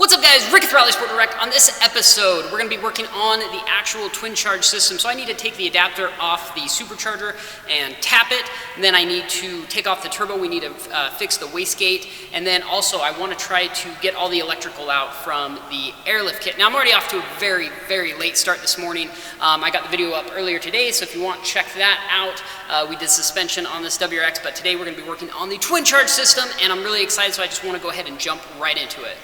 What's up guys, Rick with RallySport Direct. On this episode, we're going to be working on the actual Twincharged system. So I need to take the adapter off the Supercharger and tap it. And then I need to take off the turbo. We need to fix the wastegate. And then also I want to try to get all the electrical out from the airlift kit. Now I'm already off to a very, very late start this morning. I got the video up earlier today, so if you want, check that out. We did suspension on this WRX, but today we're going to be working on the Twincharged system, and I'm really excited, so I just want to go ahead and jump right into it.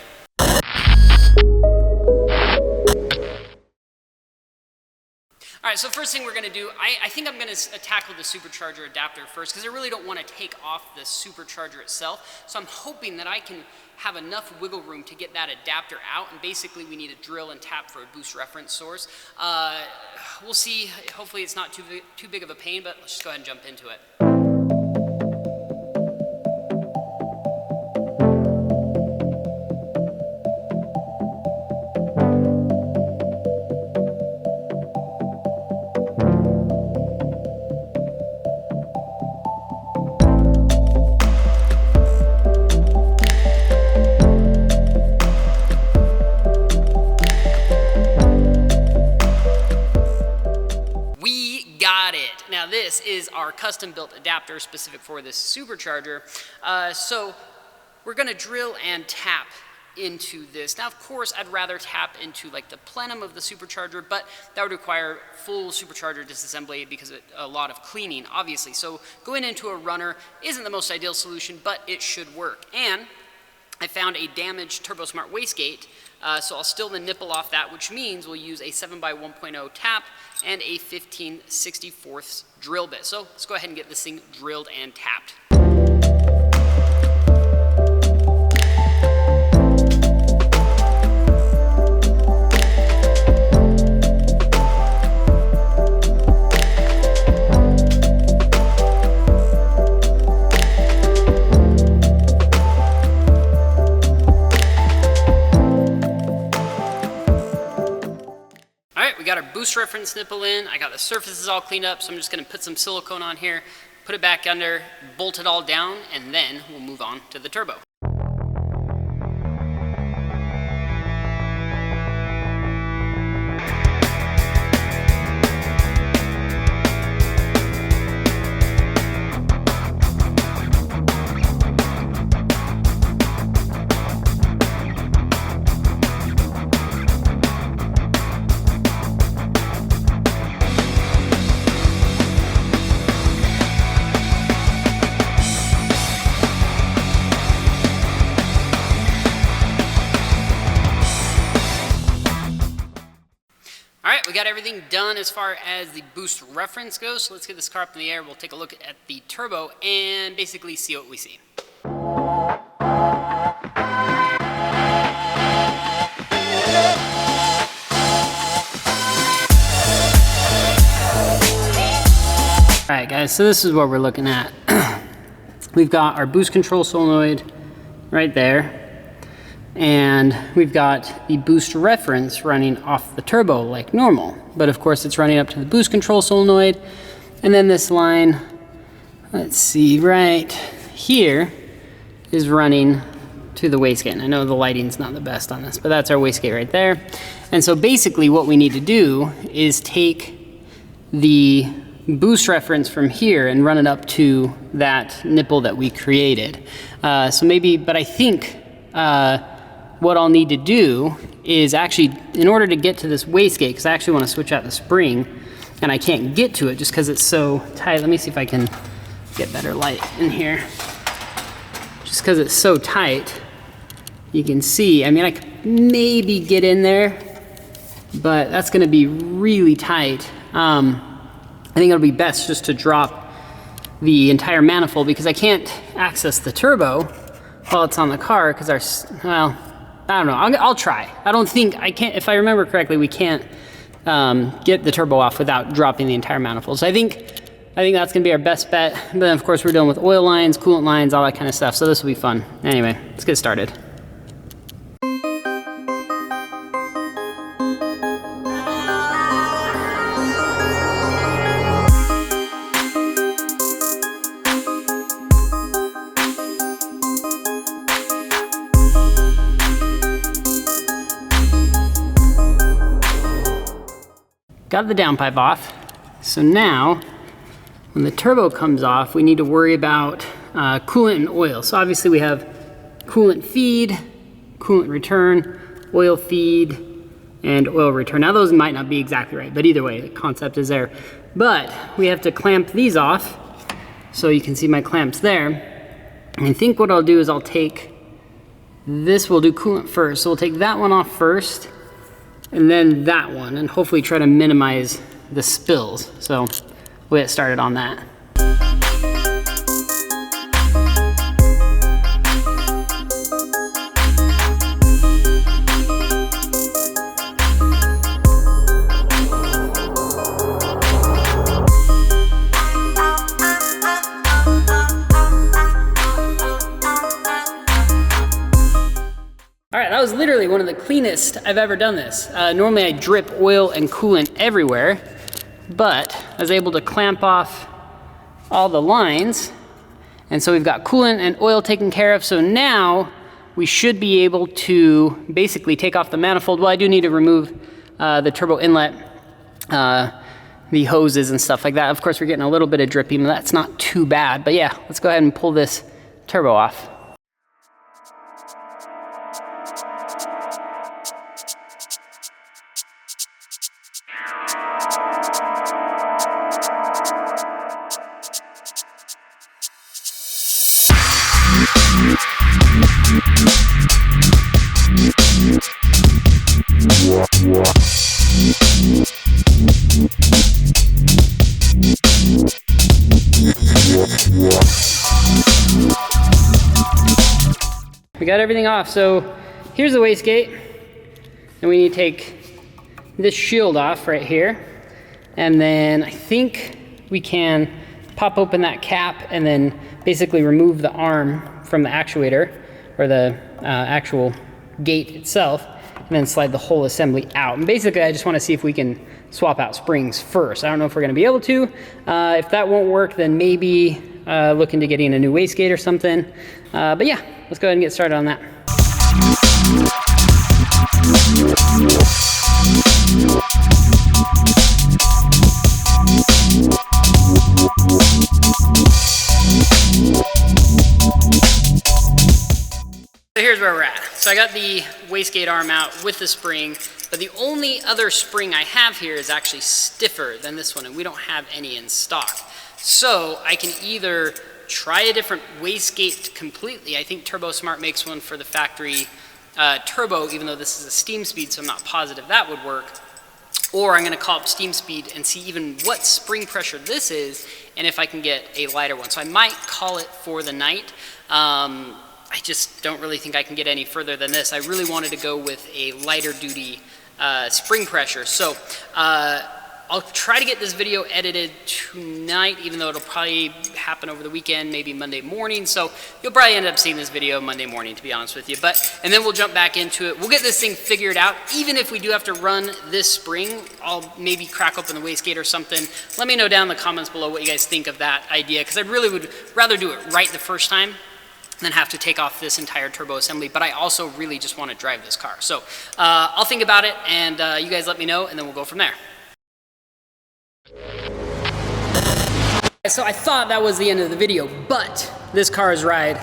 All right, so first thing we're going to do, I think I'm going to tackle the Supercharger adapter first because I really don't want to take off the Supercharger itself. So I'm hoping that I can have enough wiggle room to get that adapter out, and basically we need to drill and tap for a boost reference source. We'll see. Hopefully it's not too big of a pain, but let's just go ahead and jump into it. Now this is our custom built adapter specific for this Supercharger. So we're going to drill and tap into this. Now of course I'd rather tap into like the plenum of the Supercharger, but that would require full Supercharger disassembly because of a lot of cleaning obviously. So going into a runner isn't the most ideal solution, but it should work. And I found a damaged TurboSmart wastegate, so I'll steal the nipple off that, which means we'll use a 7x1.0 tap and a 15/64 drill bit. So let's go ahead and get this thing drilled and tapped. We got our boost reference nipple in. I got the surfaces all cleaned up, so I'm just going to put some silicone on here, put it back under, bolt it all down, and then we'll move on to the turbo. All right, we got everything done as far as the boost reference goes, so let's get this car up in the air. We'll take a look at the turbo and basically see what we see. All right, guys, so this is what we're looking at. We've got our boost control solenoid right there. And we've got the boost reference running off the turbo like normal, but of course it's running up to the boost control solenoid. And then this line, let's see, right here is running to the wastegate. And I know the lighting's not the best on this, but that's our wastegate right there. And so basically what we need to do is take the boost reference from here and run it up to that nipple that we created. So maybe, but I think what I'll need to do is actually, in order to get to this wastegate, because I actually want to switch out the spring, and I can't get to it just because it's so tight. Let me see if I can get better light in here. Just because it's so tight, you can see, I mean, I could maybe get in there, but that's going to be really tight. I think it'll be best just to drop the entire manifold because I can't access the turbo while it's on the car because well, I don't know. I'll try. I don't think I can't. If I remember correctly, we can't get the turbo off without dropping the entire manifold. So I think that's gonna be our best bet. But then of course we're dealing with oil lines, coolant lines, all that kind of stuff. So this will be fun. Anyway, let's get started. got the downpipe off. So now, when the turbo comes off, we need to worry about coolant and oil. So obviously we have coolant feed, coolant return, oil feed, and oil return. Now those might not be exactly right, but either way, the concept is there. But we have to clamp these off, so you can see my clamps there. And I think what I'll do is I'll take this, we'll do coolant first. So we'll take that one off first, and then that one, and hopefully try to minimize the spills. So we'll get started on that. That was literally one of the cleanest I've ever done this. Normally I drip oil and coolant everywhere, but I was able to clamp off all the lines. And so we've got coolant and oil taken care of. So now we should be able to basically take off the manifold. Well, I do need to remove the turbo inlet, the hoses and stuff like that. Of course, we're getting a little bit of dripping, but that's not too bad. But yeah, let's go ahead and pull this turbo off. We got everything off, so here's the wastegate, and we need to take this shield off right here, and then I think we can pop open that cap and then basically remove the arm from the actuator, or the actual gate itself, and then slide the whole assembly out. And basically I just want to see if we can swap out springs first. I don't know if we're going to be able to. If that won't work, then maybe look into getting a new wastegate or something. But yeah, let's go ahead and get started on that. So here's where we're at. So I got the wastegate arm out with the spring, but the only other spring I have here is actually stiffer than this one, and we don't have any in stock. So I can either try a different wastegate completely. I think TurboSmart makes one for the factory turbo, even though this is a steam speed, so I'm not positive that would work. Or I'm gonna call up steam speed and see even what spring pressure this is, and if I can get a lighter one. So I might call it for the night. I just don't really think I can get any further than this. I really wanted to go with a lighter duty spring pressure. So I'll try to get this video edited tonight, even though it'll probably happen over the weekend, maybe Monday morning. So you'll probably end up seeing this video Monday morning, to be honest with you. And then we'll jump back into it. We'll get this thing figured out. Even if we do have to run this spring, I'll maybe crack open the wastegate or something. Let me know down in the comments below what you guys think of that idea, because I really would rather do it right the first time than have to take off this entire turbo assembly. But I also really just want to drive this car. So I'll think about it, and you guys let me know, and then we'll go from there. So I thought that was the end of the video, but this car's ride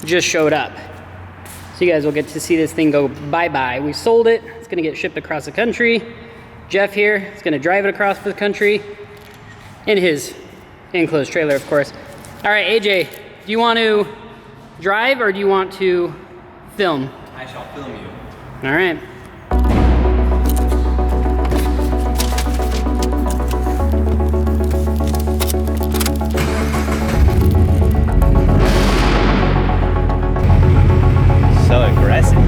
just showed up. So you guys will get to see this thing go bye-bye. We sold it. It's gonna get shipped across the country. Jeff here is gonna drive it across the country in his enclosed trailer, of course. All right, AJ, do you want to drive or do you want to film? I shall film you. All right. So aggressive.